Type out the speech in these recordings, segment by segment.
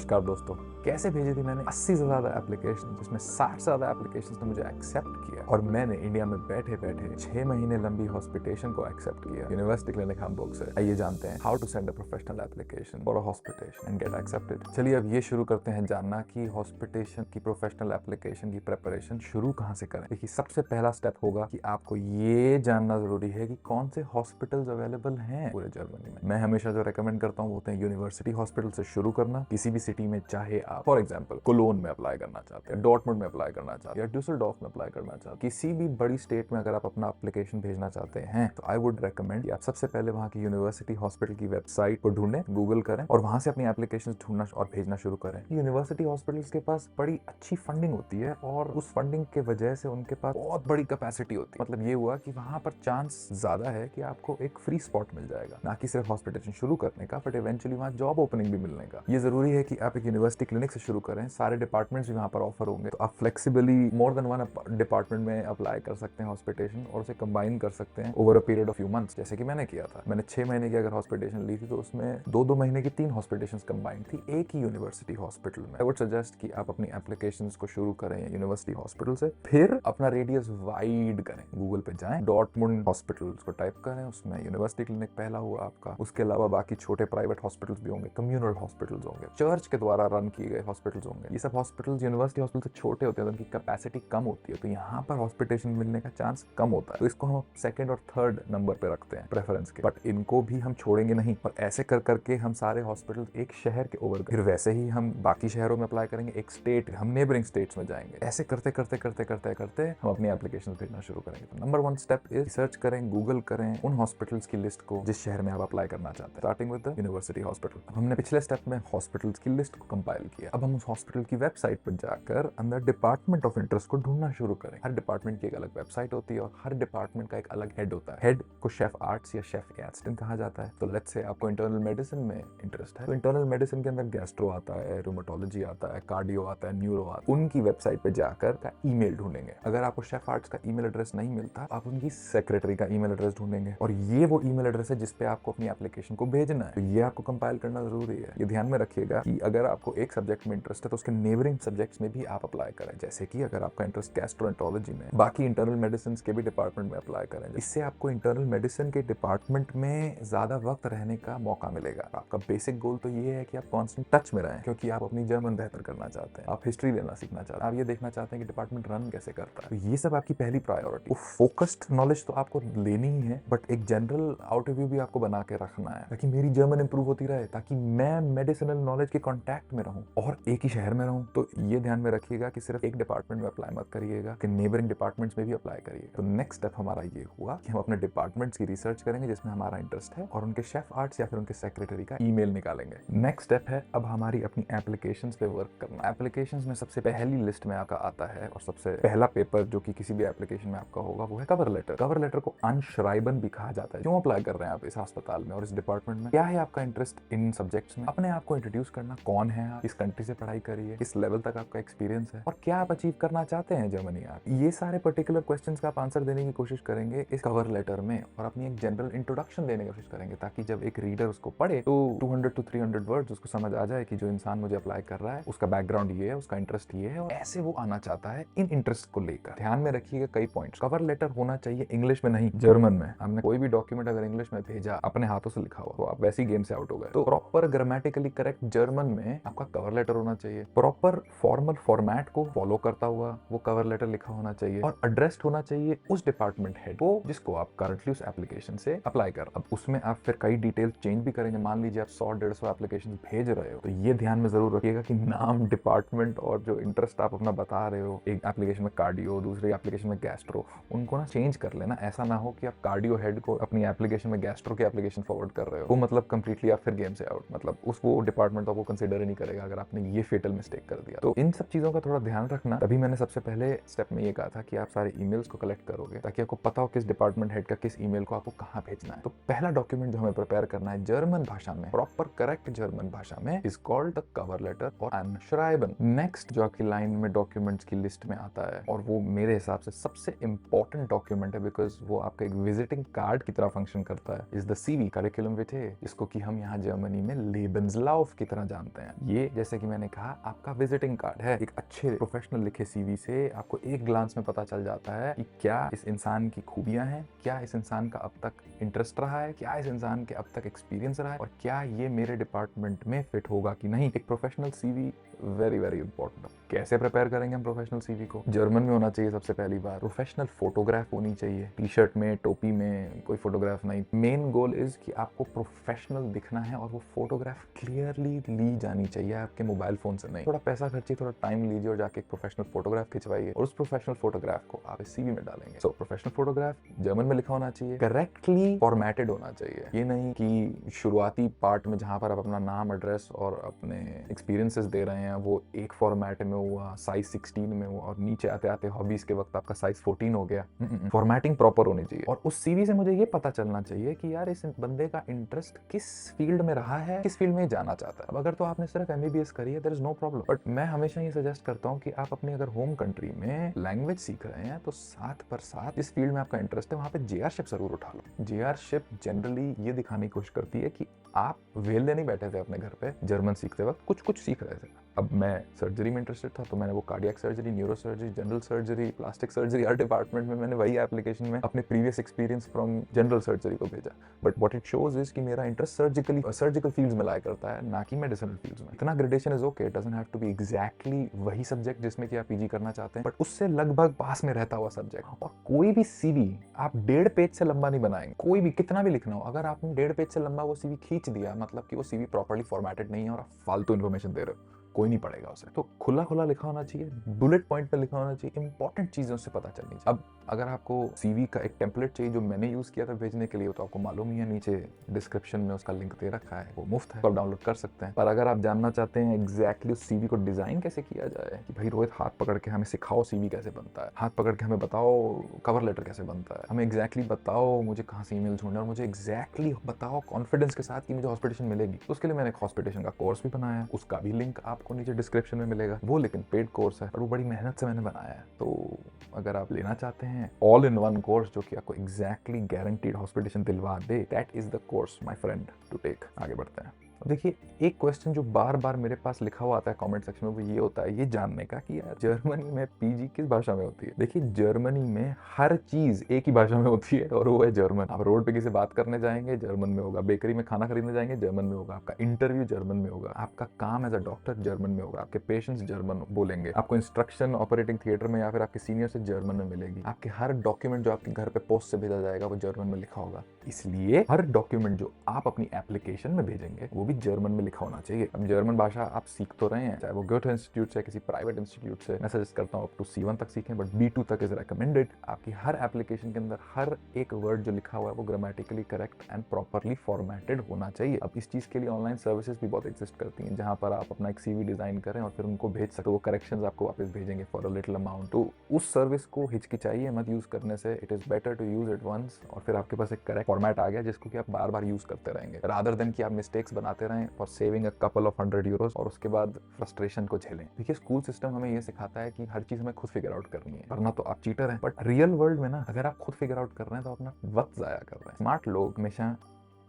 नमस्कार दोस्तों। कैसे भेजी थी मैंने 80 से ज़्यादा एप्लीकेशन, जिसमें 60 से ज़्यादा एप्लीकेशन ने मुझे एक्सेप्ट किया और मैंने इंडिया में बैठे बैठे 6 महीने लंबी हॉस्पिटेशन को एक्सेप्ट किया यूनिवर्सिटी क्लिनिक हैम्बुर्ग से। आइए जानते हैं how to send a professional application for a hospitation and get accepted. चलिए अब ये शुरू करते हैं जानना कि हॉस्पिटेशन की प्रोफेशनल एप्लीकेशन की प्रिपरेशन शुरू कहाँ से करें। देखिए, सबसे पहला स्टेप होगा कि आपको ये जानना जरूरी है कि कौन से हॉस्पिटल्स अवेलेबल हैं पूरे जर्मनी में। मैं हमेशा जो रेकमेंड करता हूँ वो होते हैं यूनिवर्सिटी हॉस्पिटल से शुरू करना। किसी भी सिटी में, चाहे आप फॉर एग्जांपल कोलोन में अप्लाई करना चाहते हैं, डॉर्टमुंड में अप्लाई करना चाहते हैं या ड्यूसलडॉर्फ में अप्लाई करना चाहते हैं, किसी भी बड़ी स्टेट में अगर आप अपना एप्लीकेशन भेजना चाहते हैं तो आई वुड रेकमेंड कि आप सबसे पहले वहां की यूनिवर्सिटी हॉस्पिटल की वेबसाइट को ढूंढें, गूगल करें और वहां से अपनी एप्लीकेशन ढूंढना और भेजना शुरू करें। यूनिवर्सिटी हॉस्पिटल्स के पास बड़ी अच्छी फंडिंग होती है और उस फंडिंग के वजह से उनके पास बहुत बड़ी कैपेसिटी होती है। मतलब ये हुआ कि वहां पर चांस ज्यादा है कि आपको एक फ्री स्पॉट मिल जाएगा, ना कि सिर्फ हॉस्पिटेशन शुरू करने का, बट इवेंचुअली वहां जॉब ओपनिंग भी मिलने का। ये जरूरी है कि आप एक यूनिवर्सिटी क्लिनिक से शुरू करें। सारे डिपार्टमेंट्स भी वहां पर ऑफर होंगे, तो आप flexibly more than one department में अप्लाई कर सकते हैं हॉस्पिटेशन और उसे कंबाइन कर सकते हैं over a period of few months, जैसे कि मैंने किया था। मैंने 6 महीने की अगर हॉस्पिटेशन ली थी तो उसमें 2-2 महीने की 3 हॉस्पिटेशन कंबाइंड थी एक ही यूनिवर्सिटी हॉस्पिटल में। आई वुड सजेस्ट कि आप अपनी एप्लीकेशन को शुरू करें यूनिवर्सिटी हॉस्पिटल से, फिर अपना रेडियस वाइड करें। गूगल पे जाएं, डॉर्टमुंड हॉस्पिटल को टाइप करें, उसमें यूनिवर्सिटी क्लिनिक पहला हुआ आपका। उसके अलावा बाकी छोटे प्राइवेट हॉस्पिटल्स भी होंगे, कम्युनल हॉस्पिटल्स होंगे, चर्च के द्वारा रन किए गए हॉस्पिटल्स होंगे। ये सब हॉस्पिटल्स यूनिवर्सिटी हॉस्पिटल से छोटे होते हैं, उनकी कैपेसिटी कम होती है, तो यहाँ पर हॉस्पिटेशन मिलने का चांस कम होता है। तो इसको हम सेकंड और थर्ड नंबर पे रखते हैं प्रेफरेंस के, बट इनको भी हम छोड़ेंगे नहीं। और ऐसे कर करके हम सारे हॉस्पिटल एक शहर के ओवर, फिर वैसे ही हम बाकी शहरों में अप्लाई करेंगे, एक स्टेट, हम नेबरिंग स्टेट्स में जाएंगे। ऐसे करते करते करते करते करते हम अपनी एप्लीकेशन भेजना शुरू करेंगे। तो नंबर 1 स्टेप इज सर्च करें, गूगल करें उन हॉस्पिटल्स की लिस्ट को जिस शहर में आप अप्लाई करना चाहते हैं, starting with the university hospital. अब हमने पिछले स्टेप में हॉस्पिटल्स की लिस्ट को कंपाइल किया। अब हम उस हॉस्पिटल की वेबसाइट पर जाकर अंदर डिपार्टमेंट ऑफ इंटरेस्ट को ढूंढना शुरू करें। हर डिपार्टमेंट की एक अलग वेबसाइट होती है और हर डिपार्टमेंट का एक अलग हेड होता है। हेड को शेफ आर्ट्स या शेफ एसिस्टेंट कहा जाता है। तो लेट्स से आपको इंटरनल मेडिसिन में इंटरेस्ट है, तो इंटरनल मेडिसिन के अंदर गैस्ट्रो आता है, रूमेटोलॉजी आता है, कार्डियो आता है, न्यूरो आता है। उनकी वेबसाइट पे जाकर का ईमेल ढूंढेंगे। अगर आपको शेफ आर्ट्स का ईमेल एड्रेस नहीं मिलता, आप उनकी सेक्रेटरी का ईमेल एड्रेस ढूंढेंगे और ये वो ईमेल एड्रेस है जिसपे आपको अपनी एप्लीकेशन को भेजना है। तो ये आपको कंपाइल करना जरूरी है। ये ध्यान में रखिएगा कि अगर आपको एक सब्जेक्ट में इंटरेस्ट है तो उसके नेबरिंग सब्जेक्ट्स में भी आप अप्लाई करें। जैसे कि अगर आपका इंटरेस्ट गैस्ट्रोएंटरोलॉजी में, बाकी इंटरनल मेडिसिन के भी डिपार्टमेंट में अप्लाई करें। इससे आपको इंटरनल मेडिसिन के डिपार्टमेंट में ज्यादा वक्त रहने का मौका मिलेगा। आपका बेसिक गोल तो ये है कि आप कॉन्स्टेंट टच में रहें, क्योंकि आप अपनी जर्मन बेहतर करना चाहते हैं, आप हिस्ट्री लेना सीखना चाहते हैं, आप ये देखना चाहते हैं कि डिपार्टमेंट रन कैसे करता है। तो ये सब आपकी पहली प्रायोरिटी। फोकस्ड नॉलेज तो आपको लेनी ही है, बट एक जनरल आउटव्यू भी आपको बना के रखना है ताकि मेरी जर्मन इंप्रूव होती रहे, ताकि मैं मेडिसिनल नॉलेज के कॉन्टैक्ट में रहूं और एक ही शहर में रहूं। तो ये ध्यान में रखिएगा कि सिर्फ एक डिपार्टमेंट में अप्लाई मत करिएगा, कि नेबरिंग डिपार्टमेंट्स में भी अप्लाई करिए। तो नेक्स्ट स्टेप हमारा ये हुआ कि हम अपने डिपार्टमेंट्स की रिसर्च करेंगे जिसमें हमारा इंटरेस्ट है और उनके शेफ आर्ट्स या फिर उनके सेक्रेटरी का ईमेल निकालेंगे। नेक्स्ट स्टेप है अब हमारी अपनी एप्लीकेशंस पे वर्क करना। एप्लीकेशंस में सबसे पहली लिस्ट में आपका आता है और सबसे पहला पेपर जो कि किसी भी एप्लीकेशन में आपका होगा वो है कवर लेटर। कवर लेटर को अनश्राइबन भी कहा जाता है। क्यों अप्लाई कर रहे हैं आप इस अस्पताल में और इस डिपार्टमेंट में, क्या है आपका इंटरेस्ट इन सब्जेक्ट्स में, अपने आप को इंट्रोड्यूस करना, कौन है आप, किस कंट्री से पढ़ाई करी है, किस लेवल तक आपका एक्सपीरियंस है और क्या आप अचीव करना चाहते हैं जर्मनी आप। ये सारे पर्टिकुलर क्वेश्चंस का आप आंसर देने की कोशिश करेंगे इस कवर लेटर में और अपनी एक जनरल इंट्रोडक्शन देने की कोशिश करेंगे, ताकि जब एक रीडर उसको पढ़े तो 200 to 300 वर्ड्स उसको समझ आ जाए कि जो इंसान मुझे अप्लाई कर रहा है उसका बैकग्राउंड ये है, उसका इंटरेस्ट ये है और ऐसे वो आना चाहता है इन इंटरेस्ट को लेकर। ध्यान में रखिएगा कई पॉइंट्स। कवर लेटर होना चाहिए इंग्लिश में नहीं, जर्मन में। हमने कोई भी डॉक्यूमेंट अगर इंग्लिश में भेजा अपने हाथों से लिखा हुआ तो आप वैसी गेम से आउट हो गए। तो प्रॉपर ग्रामेटिकली करेक्ट जर्मन में आपका कवर लेटर होना चाहिए। प्रॉपर फॉर्मल फॉर्मेट को फॉलो करता हुआ वो कवर लेटर लिखा होना चाहिए और एड्रेस्ड होना चाहिए उस डिपार्टमेंट हेड को जिसको आप करंटली उस एप्लीकेशन से अप्लाई कर। अब उसमें आप फिर कई डिटेल्स चेंज भी करेंगे। मान लीजिए आप 100-150 एप्लीकेशन भेज रहे हो, तो ये ध्यान में जरूर रखिएगा कि नाम, डिपार्टमेंट और जो इंटरेस्ट आप अपना बता रहे हो, एक एप्लीकेशन में कार्डियो, दूसरी एप्लीकेशन में गैस्ट्रो, उनको ना चेंज कर लेना। ऐसा ना हो कि आप कार्डियो हेड को अपनी एप्लीकेशन में गैस्ट्रो की एप्लीकेशन फॉरवर्ड कर रहे हो, वो मतलब कंप्लीटली आप फिर गेम से आउट। मतलब उस वो डिपार्टमेंट आपको कंसीडर ही नहीं करेगा अगर आपने ये फेटल मिस्टेक कर दिया। तो इन सब चीजों का थोड़ा ध्यान रखना। तभी मैंने सबसे पहले स्टेप में ये कहा था कि आप सारे ईमेल्स को कलेक्ट करोगे ताकि आपको पता हो किस डिपार्टमेंट हेड का किस ईमेल को आपको कहाँ भेजना है। तो पहला डॉक्यूमेंट जो हमें प्रिपेयर करना है जर्मन भाषा में, प्रॉपर करेक्ट जर्मन भाषा में, is called the cover letter और अनश्राइबन। नेक्स्ट जो आपकी लाइन में डॉक्यूमेंट्स की लिस्ट में आता है और वो मेरे हिसाब से सबसे इंपॉर्टेंट डॉक्यूमेंट है, बिकॉज वो आपका एक विजिटिंग कार्ड की तरह फंक्शन करता है, इज द सीवी, करिकुलम विटे, जिसको कि हम यहाँ जर्मनी में लेबेंसलाuf की तरह जानते जानते हैं। ये जैसे कि मैंने कहा आपका विजिटिंग कार्ड है। एक अच्छे प्रोफेशनल लिखे सीवी से आपको एक ग्लांस में पता चल जाता है कि क्या इस इंसान की खूबियां हैं, क्या इस इंसान का अब तक इंटरेस्ट रहा है, क्या इस इंसान के अब तक एक्सपीरियंस रहा है और क्या ये मेरे डिपार्टमेंट में फिट होगा कि नहीं। एक professional CV very very important. कैसे प्रिपेयर करेंगे हम प्रोफेशनल सीवी को? जर्मन में होना चाहिए सबसे पहली बार। प्रोफेशनल फोटोग्राफ होनी चाहिए, टी शर्ट में, टोपी में, कोई फोटोग्राफ नहीं। मेन गोल इज कि आपको प्रोफेशनल दिखना है और वो फोटोग्राफ क्लियरली ली जानी चाहिए, आपके मोबाइल फोन से नहीं। थोड़ा पैसा खर्चिए, थोड़ा टाइम लीजिए और जाके एक प्रोफेशनल फोटोग्राफ खिंचवाइए और उस प्रोफेशनल फोटोग्राफ को आप इस सीवी में डालेंगे। सो प्रोफेशनल फोटोग्राफ जर्मन में लिखा होना चाहिए, करेक्टली फॉर्मेटेड होना चाहिए। ये नहीं कि शुरुआती पार्ट में जहां पर आप अपना नाम, एड्रेस और अपने एक्सपीरियंसेस दे रहे हैं वो एक फॉर्मेट में हुआ, साइज 16 में हुआ और नीचे आते आते हॉबीज के वक्त आपका साइज 14 हो गया। फॉर्मेटिंग प्रॉपर होनी चाहिए और उस सीवी से मुझे ये पता चलना चाहिए कि यार इस बंदे का इंटरेस्ट किस फील्ड में रहा है, किस फील्ड में जाना चाहता है। अब अगर तो आपने सिर्फ एमबीबीएस करी है, there is no problem, but मैं हमेशा ये सजेस्ट करता हूँ कि आप अपने अगर होम कंट्री में लैंग्वेज सीख रहे हैं तो साथ पर साथ इस फील्ड में आपका इंटरेस्ट है वहां पे जेआरशिप जरूर उठा लो। जेआरशिप जनरली ये दिखाने की कोशिश करती है कि आप वेले नहीं बैठे थे अपने घर पे जर्मन सीखते वक्त, कुछ कुछ सीख रहे थे। अब मैं सर्जरी में इंटरेस्टेड था तो मैंने वो cardiac surgery, neuro surgery, general surgery, plastic surgery, हर डिपार्टमेंट में मैंने वही एप्लीकेशन में अपने previous experience from general surgery को भेजा। But what it shows is कि मेरा इंटरेस्ट सर्जिकल फील्ड्स में लाया करता है, ना कि मेडिसिनल फील्ड्स में। इतना gradation is okay, it doesn't have to be exactly वही सब्जेक्ट जिसमें कि आप पीजी करना चाहते हैं, बट उससे लगभग पास में रहता हुआ सब्जेक्ट। और कोई भी सीवी आप 1.5 पेज से लंबा नहीं बनाएंगे, कोई भी कितना भी लिखना हो। अगर आपने 1.5 पेज से लंबा वो सीवी खींच दिया, मतलब कि वो सीवी प्रॉपर्ली फॉर्मेटेड नहीं है और आप फालतू इन्फॉर्मेशन दे रहे हो, कोई नहीं पढ़ेगा उसे। तो खुला खुला लिखा होना चाहिए, बुलेट पॉइंट पे लिखा होना चाहिए, इंपॉर्टेंट चीजें उससे पता चलनी चाहिए। अब अगर आपको सीवी का एक टेम्पलेट चाहिए जो मैंने यूज किया था भेजने के लिए, तो आपको मालूम ही है, नीचे डिस्क्रिप्शन में उसका लिंक दे रखा है, वो मुफ्त है, आप डाउनलोड कर सकते हैं। पर अगर आप जानना चाहते हैं एग्जैक्टली उस सीवी को डिजाइन कैसे किया जाए कि भाई रोहित हाथ पकड़ के हमें सिखाओ सीवी कैसे बनता है, हाथ पकड़ के हमें बताओ कवर लेटर कैसे बनता है, हमें एग्जैक्टली बताओ मुझे कहाँ से ईमेल ढूंढना है और मुझे एग्जैक्टली बताओ कॉन्फिडेंस के साथ कि मुझे हॉस्पिटेशन मिलेगी, तो उसके लिए मैंने एक हॉस्पिटेशन का कोर्स भी बनाया है। उसका भी लिंक आपको नीचे डिस्क्रिप्शन में मिलेगा। वो लेकिन पेड कोर्स है और वो बड़ी मेहनत से मैंने बनाया है। तो अगर आप लेना चाहते हैं ऑल इन वन कोर्स जो कि आपको एग्जैक्टली गारंटीड हॉस्पिटेशन दिलवा दे, that is the course my friend to take. आगे बढ़ते हैं। देखिए, एक क्वेश्चन जो बार बार मेरे पास लिखा हुआ आता है कमेंट सेक्शन में, वो ये होता है ये जानने का कि यार जर्मनी में पीजी किस भाषा में होती है। देखिए, जर्मनी में हर चीज एक ही भाषा में होती है और वो है जर्मन। आप रोड पे किसी बात करने जाएंगे, जर्मन में होगा। बेकरी में खाना खरीदने जाएंगे, जर्मन में होगा। आपका इंटरव्यू जर्मन में होगा। आपका काम एज अ डॉक्टर जर्मन में होगा। आपके पेशेंट्स जर्मन बोलेंगे। आपको इंस्ट्रक्शन ऑपरेटिंग थिएटर में या फिर आपके सीनियर से जर्मन में मिलेगी। आपके हर डॉक्यूमेंट जो आपके घर पे पोस्ट से भेजा जाएगा वो जर्मन में लिखा होगा। इसलिए हर डॉक्यूमेंट जो आप अपनी एप्लीकेशन में भेजेंगे वो भी जर्मन में लिखा होना चाहिए। अब जर्मन भाषा आप सीख तो रहे हैं, चाहे वो गोथे इंस्टीट्यूट से, किसी प्राइवेट इंस्टीट्यूट से। मैं सजेस्ट करता हूँ अप टू C1 तक सीखें, बट B2 तक इज रिकमेंडेड। आपकी हर एप्लीकेशन के अंदर हर एक वर्ड जो लिखा हुआ है वो grammatically correct and properly formatted होना चाहिए। अब इस चीज के लिए ऑनलाइन सर्विसेज भी बहुत एग्जिस्ट करती हैं, जहां पर आप अपना एक CV डिजाइन करें और फिर उनको भेज सकते हो। वो करेक्शंस आपको वापस भेजेंगे फॉर अ लिटिल अमाउंट। तो उस सर्विस को हिचकिचाइए मत यूज करने से। It is better to use it once और फिर आपके पास एक करेक्ट फॉर्मेट आ गया जिसको कि आप बार बार यूज करते रहेंगे, रादर देन कि आप मिस्टेक्स बनाते रहें for saving a couple of 100 Euros और उसके बाद फ्रस्ट्रेशन को झेलें। देखिए, स्कूल सिस्टम हमें ये सिखाता है कि हर चीज हमें खुद फिगर आउट करनी है, वरना तो आप चीटर हैं। बट रियल वर्ल्ड में ना, अगर आप खुद फिगर आउट कर रहे हैं तो अपना वक्त जाया कर रहे हैं। स्मार्ट लोग हमेशा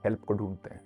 हेल्प को ढूंढते हैं,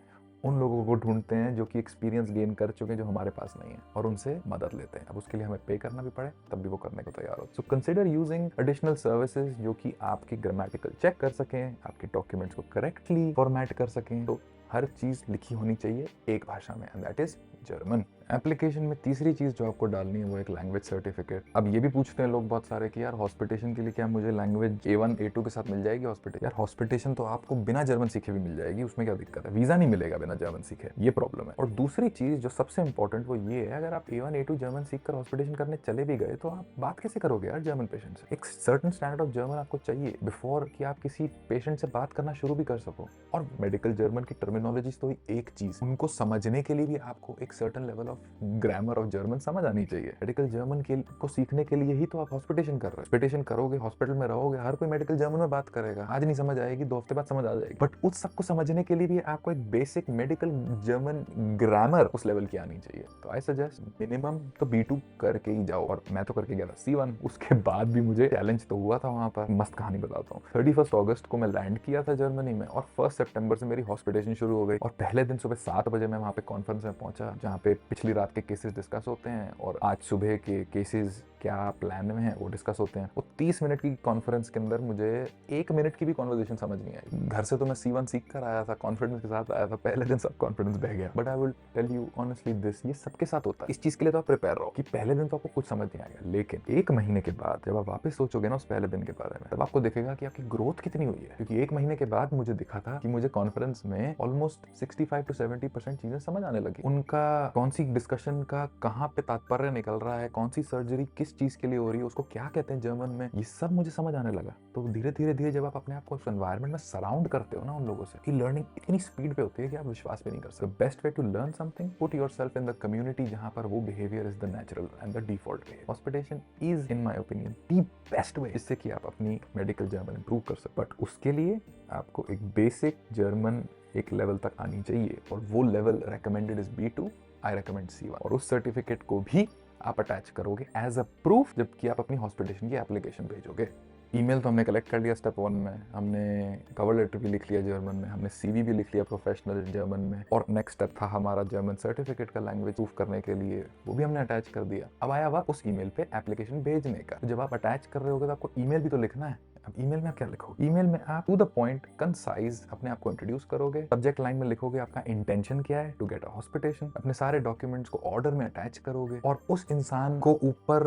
उन लोगों को ढूंढते हैं जो कि एक्सपीरियंस गेन कर चुके हैं, जो हमारे पास नहीं है, और उनसे मदद लेते हैं। अब उसके लिए हमें पे करना भी पड़े तब भी वो करने को तैयार हो। So consider using additional services जो कि आपकी ग्रामेटिकल चेक कर सकें, आपके डॉक्यूमेंट्स को करेक्टली फॉर्मेट कर सकें। तो हर चीज लिखी होनी चाहिए एक भाषा में, and that is German. Application में तीसरी चीज जो आपको डालनी है वो एक लैंग्वेज सर्टिफिकेट। अब ये भी पूछते हैं लोग बहुत सारे कि यार हॉस्पिटेशन के लिए क्या मुझे लैंग्वेज A1 A2 के साथ मिल जाएगी हॉस्पिटल? यार हॉस्पिटेशन तो आपको बिना जर्मन सीखे भी मिल जाएगी, उसमें क्या दिक्कत है? वीजा नहीं मिलेगा बिना जर्मन सीखे, ये प्रॉब्लम है। और दूसरी चीज जो सबसे इंपॉर्टेंट वो ये है, अगर आप A1 A2 जर्मन सीख कर हॉस्पिटेशन करने चले भी गए तो आप बात कैसे करोगे यार जर्मन पेशेंट से? एक सर्टन स्टैंडर्ड ऑफ जर्मन आपको चाहिए बिफोर कि आप किसी पेशेंट से बात करना शुरू भी कर सको। और मेडिकल जर्मन की टर्मिनोलॉजी तो एक चीज, उनको समझने के लिए भी आपको एक certain level of of grammar of German समझ आनी चाहिए। मेडिकल जर्मन को सीखने के लिए ही तो आप हॉस्पिटेशन कर रहे हो। हॉस्पिटेशन करोगे, हॉस्पिटल में रहोगे, हर कोई मेडिकल जर्मन में बात करेगा। आज नहीं समझ आएगी, 2 हफ्ते बाद समझ आ जाएगी, बट उस सबको समझने के लिए भी आपको एक बेसिक मेडिकल जर्मन ग्रामर उस लेवल की आनी चाहिए। तो आई सजेस्ट मिनिमम तो B2 करके ही जाओ, और मैं तो करके गया था C1। उसके बाद भी मुझे चैलेंज तो हुआ था वहां पर। मस्त कहानी बताता हूँ। 31 अगस्त को मैं लैंड किया था जर्मनी में, और 1 सितंबर से मेरी हॉस्पिटेशन शुरू हो गई। और पहले दिन सुबह 7 बजे मैं वहाँ पे कॉन्फ्रेंस में पहुंचा, जहाँ पे पिछली रात के केसेस डिस्कस होते हैं और आज सुबह के केसेस क्या प्लान में है वो डिस्कस होते हैं। वो 30 मिनट की कॉन्फ्रेंस के अंदर मुझे 1 मिनट की भी कॉन्वर्सेशन समझ नहीं आई। घर से तो मैं C1 सीख कर आया था, कॉन्फिडेंस के साथ आया था, पहले दिन सब कॉन्फिडेंस बह गया। But I will tell you honestly this, ये सबके साथ होता है। इस चीज के लिए तो आप प्रिपेयर रहो कि पहले दिन तो आपको कुछ समझ नहीं आएगा, लेकिन 1 महीने के बाद जब आप वापस सोचोगे ना उस पहले दिन के बारे में, तब आपको दिखेगा कि आपकी ग्रोथ कितनी हुई है। क्योंकि 1 महीने के बाद मुझे दिखा था कि मुझे कॉन्फ्रेंस में ऑलमोस्ट 65 to 70% चीजें समझ आने लगी। उनका कौन सी डिस्कशन का कहाँ पे तात्पर्य निकल रहा है, कौन सी सर्जरी किस चीज के लिए हो रही है, उसको क्या कहते हैं जर्मन में, ये सब मुझे समझ आने लगा। तो धीरे धीरे जब आप अपने आप को उस एनवायरनमेंट में सराउंड करते हो ना उन लोगों से, कि लर्निंग इतनी स्पीड पे होती है कि आप विश्वास भी नहीं कर सकते। Best way to learn something, put yourself in the community जहां पर वो behaviour is the natural and the default behaviour. Hospitation is in my opinion the best way जिससे कि आप अपनी मेडिकल जर्मन इंप्रूव कर सकते। बट उसके लिए आपको एक बेसिक जर्मन एक लेवल तक आनी चाहिए, और वो level recommended is B2, I recommend C1। और उस सर्टिफिकेट को भी आप अटैच करोगे एज अ प्रूफ जबकि आप अपनी हॉस्पिटेशन की एप्लीकेशन भेजोगे। ईमेल तो हमने कलेक्ट कर लिया स्टेप 1 में, हमने कवर लेटर भी लिख लिया जर्मन में, हमने CV भी लिख लिया प्रोफेशनल जर्मन में, और नेक्स्ट स्टेप था हमारा जर्मन सर्टिफिकेट का लैंग्वेज प्रूफ करने के लिए, वो भी हमने अटैच कर दिया। अब आया वक्त उस ईमेल पे एप्लीकेशन भेजने का। तो जब आप अटैच कर रहे होगे तो आपको ईमेल भी तो लिखना है। अब ईमेल में आप क्या लिखोगे? ईमेल में आप टू द पॉइंट कंसाइज अपने आप को इंट्रोड्यूस करोगे। सब्जेक्ट लाइन में लिखोगे आपका इंटेंशन क्या है, टू गेट अ हॉस्पिटेशन। अपने सारे डॉक्यूमेंट्स को ऑर्डर में अटैच करोगे, और उस इंसान को ऊपर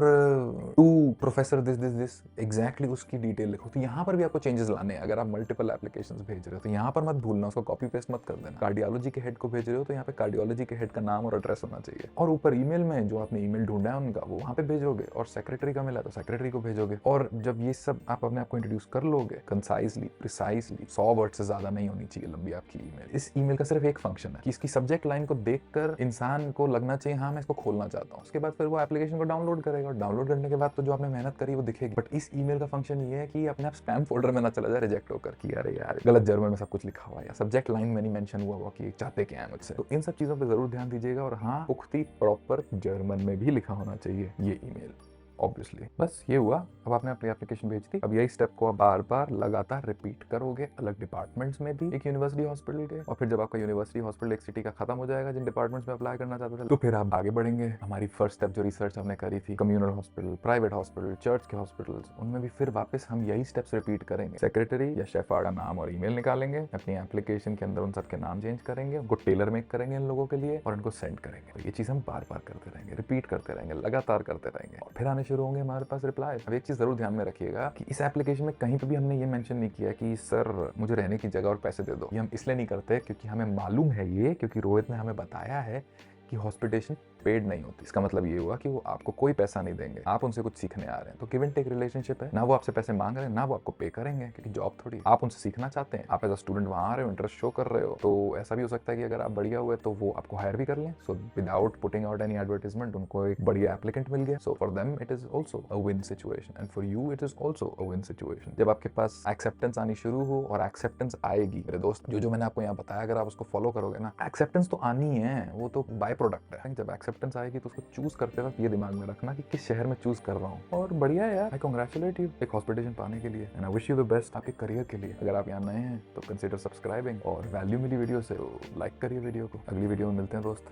टू प्रोफेसर दिस एग्जैक्टली उसकी डिटेल लिखो। तो यहाँ पर भी आपको चेंजेस लाने हैं। अगर आप मल्टीपल एप्लीकेशंस भेज रहे हो तो यहाँ पर मत भूलना, उसको कॉपी पेस्ट मत कर देना। कार्डियोलॉजी के हेड को भेज रहे हो तो यहाँ पे कार्डियोलॉजी के हेड का नाम और एड्रेस होना चाहिए, और ऊपर ईमेल में जो आपने ईमेल ढूंढा है उनका वो वहाँ पे भेजोगे, और सेक्रेटरी का मिला तो सेक्रेटरी को भेजोगे। और जब ये सब आप अपने आप को इंट्रोड्यूस कर लोगे कंसाइजली, प्रिसाइजली, 100 वर्ड से ज्यादा नहीं होनी चाहिए लंबी आपकी ईमेल। इस ईमेल का सिर्फ एक फंक्शन है कि इसकी सब्जेक्ट लाइन को देखकर इंसान को लगना चाहिए हाँ मैं इसको खोलना चाहता हूँ। उसके बाद फिर वो एप्लीकेशन को डाउनलोड करेगा, और डाउनलोड करने के बाद तो जो आपने मेहनत करी वो दिखेगी। बट इस ईमेल का फंक्शन ये है कि अपने आप स्पैम फोल्डर में ना चला जाए रिजेक्ट होकर कि अरे यार गलत जर्मन में सब कुछ लिखा हुआ है, या सब्जेक्ट लाइन में नहीं मेंशन हुआ कि चाहते क्या है मुझसे। तो इन सब चीजों पे जरूर ध्यान दीजिएगा, और हाँ पुख्ती प्रॉपर जर्मन में भी लिखा होना चाहिए ये ईमेल ऑब्वियसली। बस ये हुआ। अब आपने अपनी एप्लीकेशन भेज दी। अब यही स्टेप को आप बार बार लगातार रिपीट करोगे अलग डिपार्टमेंट्स में भी, एक यूनिवर्सिटी हॉस्पिटल के। और फिर जब आपका यूनिवर्सिटी हॉस्पिटल एक सिटी का खत्म हो जाएगा जिन डिपार्टमेंट्स में अप्लाई करना चाहते थे, तो फिर आप आगे बढ़ेंगे। हमारी फर्स्ट स्टेप जो रिसर्च हमने करी थी communal hospital, private hospital, church के हॉस्पिटल्स, उनमें भी फिर वापस हम यही स्टेप्स रिपीट करेंगे। सेक्रेटरी या शेफार्ड का नाम और ईमेल निकालेंगे, अपनी एप्लीकेशन के अंदर उन सबके नाम चेंज करेंगे, उनको टेलर मेक करेंगे इन लोगों के लिए, और उनको सेंड करेंगे। ये चीज हम बार बार करते रहेंगे, रिपीट करते रहेंगे, लगातार करते रहेंगे, और फिर आने शुरू होंगे हमारे पास रिप्लाई। अब एक चीज जरूर ध्यान में रखिएगा कि इस एप्लीकेशन में कहीं पे भी हमने ये मेंशन नहीं किया कि सर मुझे रहने की जगह और पैसे दे दो। ये हम इसलिए नहीं करते क्योंकि हमें मालूम है ये, क्योंकि रोहित ने हमें बताया है कि हॉस्पिटेशन पेड नहीं होती। इसका मतलब ये हुआ कि वो आपको कोई पैसा नहीं देंगे, आप उनसे कुछ सीखने आ रहे हैं। तो गिव एंड टेक रिलेशनशिप है, ना वो आपसे पैसे मांग रहे हैं ना वो आपको पे करेंगे, क्योंकि जॉब थोड़ी आप उनसे सीखना चाहते हैं। आप एज अ स्टूडेंट वहाँ आ रहे हो, इंटरेस्ट शो कर रहे हो, तो ऐसा भी हो सकता है कि अगर आप बढ़िया हुए तो वो आपको हायर भी कर लें। So without putting out any advertisement उनको एक बढ़िया एप्लीकेंट मिल गया। So for them it is also a win situation, and for you it is also a win situation. जब आपके पास एक्सेप्टेंस आनी शुरू हो, और एक्सेप्टेंस आएगी मेरे दोस्त, जो मैंने आपको यहाँ बताया अगर आप उसको फॉलो करोगे ना, एक्सेप्टेंस तो आनी है, वो तो बाय प्रोडक्ट है। जब एक्सेप्टेंस आएगी तो उसको चूज करते वक्त ये दिमाग में रखना कि किस शहर में चूज कर रहा हूँ। और बढ़िया है यार, आई कांग्रेचुलेट यू एक हॉस्पिटेशन पाने के लिए, and I wish you the best आपके करियर के लिए। अगर आप यहाँ नए हैं तो कंसीडर सब्सक्राइबिंग, और वैल्यू मिली वीडियो से तो लाइक करिए वीडियो को। अगली वीडियो में मिलते हैं दोस्त।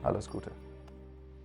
Hello scooter.